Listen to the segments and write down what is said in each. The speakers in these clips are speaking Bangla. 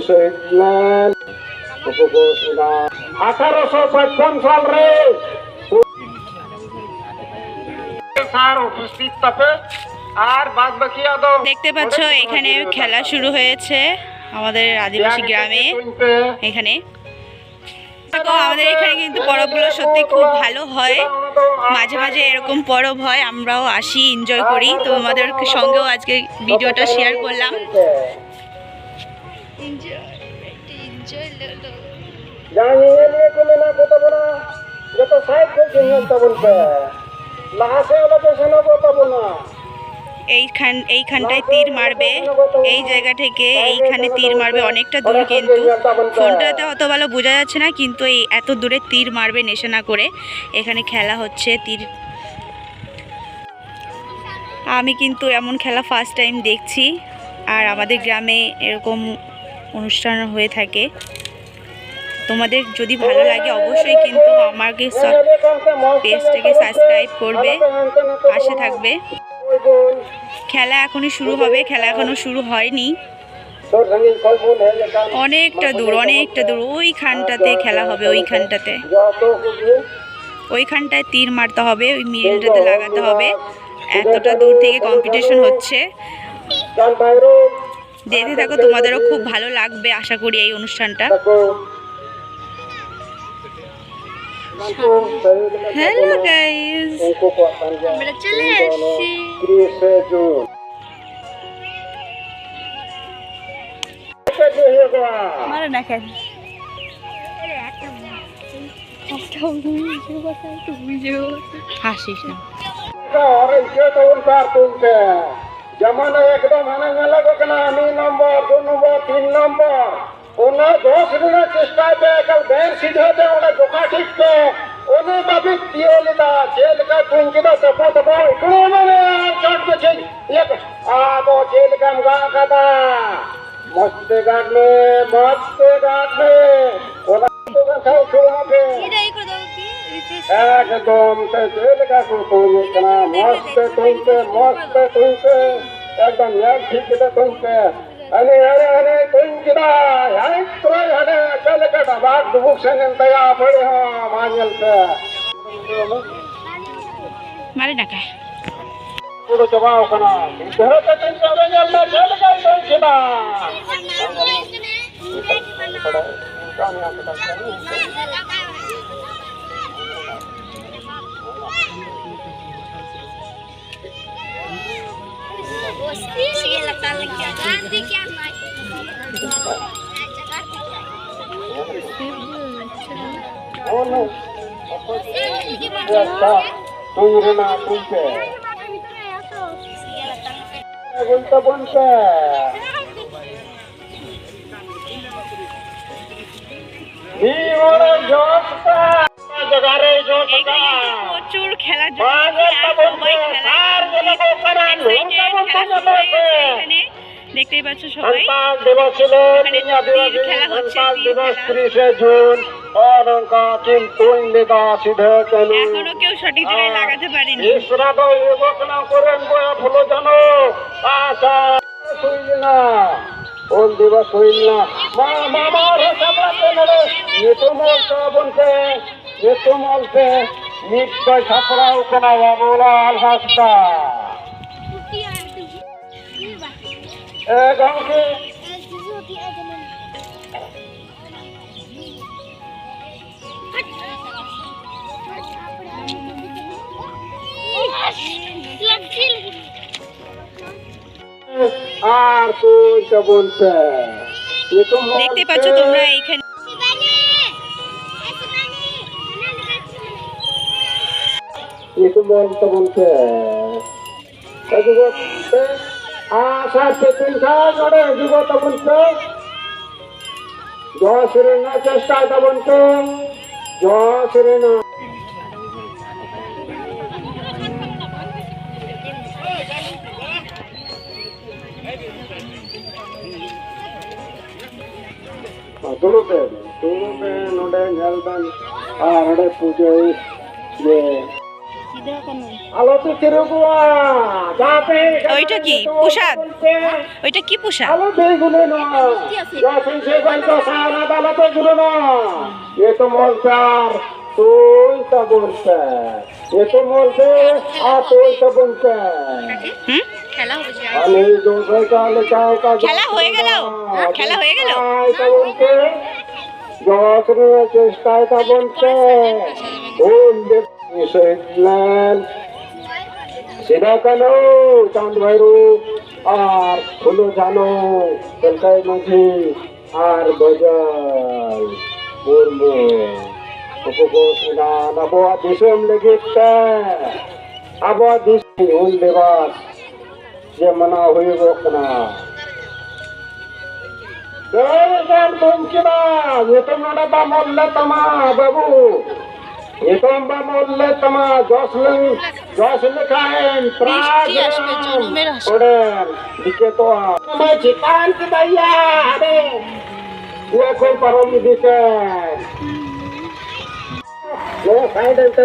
শহীদ 1855 সাল রে স্যার উপস্থিত থাকে। আর বাদ বাকি দেখতে পাচ্ছ এখানে খেলা শুরু হয়েছে আমাদের আদিবাসী গ্রামে। এখানে আমাদের এখানে কিন্তু পরবগুলো সত্যি খুব ভালো হয়, মাঝে মাঝে এরকম পরব হয়, আমরাও আসি, এনজয় করি। তো আমাদের সঙ্গেও আজকে ভিডিওটা শেয়ার করলাম। এইখানটায় তীর মারবে, এই জায়গা থেকে এইখানে তীর মারবে, অনেকটা দূর, কিন্তু ফোনটাতে অত ভালো বোঝা যাচ্ছে না, কিন্তু এই এত দূরে তীর মারবে নিশানা করে। এখানে খেলা হচ্ছে তীর। আমি কিন্তু এমন খেলা ফার্স্ট টাইম দেখছি। আর আমাদের গ্রামে এরকম অনুষ্ঠান হয়ে থাকে। তোমাদের যদি ভালো লাগে অবশ্যই কিন্তু আমাকে পেজটাকে সাবস্ক্রাইব করবে, পাশে থাকবে। খেলা এখনই শুরু হবে, খেলা এখনো শুরু হয়নি, অনেকটা দূর, অনেকটা দূর। ওইখানটাতে খেলা হবে, ওইখানটাতে, ওইখানটায় তীর মারতে হবে, ওই মিডিলটাতে লাগাতে হবে। এতটা দূর থেকে কম্পিটিশন হচ্ছে, দেখতে থাকো, তোমাদেরও খুব ভালো লাগবে আশা করি এই অনুষ্ঠানটা। হ্যালো গাইস, আমরা চলে এসেছি। মারো না কেন, হাসিস না। যেমন একদম হানে মেলা না, আমি নম্বর 2 নম্বর 3 নম্বর ওনা 10 দিনের চেষ্টায় একাল ব্যান সিধে ওটা ধোকা ঠিকছে ওনে বাবি দিয়েলিদা जेल का तुंगिदा तपो तपो इकडे मने चट बचे एक आबो जेल का गा कादा मस्त गाड में ओना तो खाओ छोड़ा पे एकदम ते जेल का को ये कना मस्त तुंगे एकदम यार ठीक है तुंगे अरे अरे अरे तुंगिदा यार तो अरे चल का बात दुख संगन तया पड़े हो मांगल पे मारे ना का पूरा जवाब करना घर पे तुम चले जाना चल का तुंगिदा पड़ा काम यहां पे ये लगता है क्या गांधी क्या मार ओ नो तुम रहना तुमसे बोलता बोलता नी ओरे जोता जगह रे जोता প্রচুর খেলা দেখতেই পাচ্ছ সবাই। খেলা হচ্ছে, এখনো কেউ সঠিক জায়গায় লাগাতে পারেনি। ওল দিবস হইল না মামার বলতে বলতে নিশ্চয় ছাপড়াও কেনা বাবুলাল হাসতা গাঁকে আর তুই বলতে দেখতে পাচ্ছ তোমরা এইখানে itu bonte asa petinkan ore juga bonte josrena chesta bonte josrena turupe node nyalban node puja ye আলোতে চিরগুয়া যাতে ওইটা কি প্রসাদ? ওইটা কি পোশাক? আলোতে গুলো না যখন সে বলতো সারা আলোতে গুলো না এ তো মলচার তুই তো বলছে এ তো বলছে আর তুই তো বলছে হুম, আমি দোষে কালে চাও কা খেলা হয়ে গেল? খেলা হয়ে গেল? তা বলছে যখন চেষ্টায় তা বলছে ওই শহীদলেন সেটা কেন চাঁদ ভাইরু আর হলো জানো কলকাই মাঝি আর গজল মুর্মু আবহাওয়া দিশম লেগেছে আবহাওয়া দিশ হুল দেবাস যে মানা হইব না তোমরা বা মল্লে তোমা বাবু এতম বা মল্লে তোমা জশ লেখায়েন পড়েন দিকে তো তোমায় চিকান কি দাইয়া আরে এখন পারম দিকে जो साइड अंत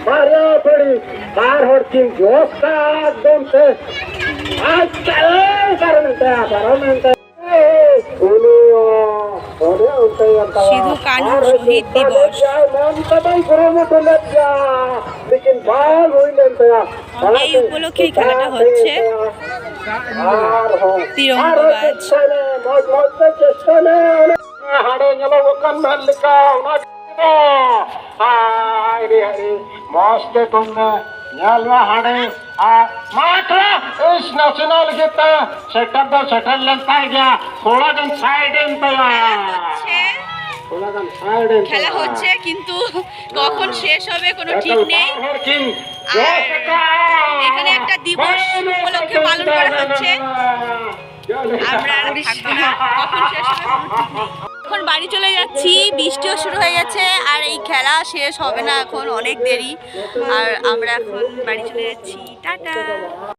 मारो थोड़ी बाहर हो किन जोश का एकदम से आज चल परम সিধু কানহু শহীদ দিবস। এই উপলক্ষে এই খেলাটা হচ্ছে। তিরঙ্গাবাজ मस्त तुमने न्यालवा हाड़े मात्र इस नेशनल गीता सेटअप द सेटल लगता है क्या थोड़ा दिन साइड इन पे थोड़ा दिन साइड इन খেলা হচ্ছে কিন্তু কখন শেষ হবে কোনো ঠিক নেই। আর এখানে একটা দিবস উপলক্ষে পালন করা হচ্ছে, আমরা আর থাকবো না, কখন শেষ হবে কোনো ঠিক নেই। এখন বাড়ি চলে যাচ্ছি, বৃষ্টিও শুরু হয়ে গেছে আর এই খেলা শেষ হবে না, এখন অনেক দেরি। আর আমরা এখন বাড়ি চলে যাচ্ছি, টাটা।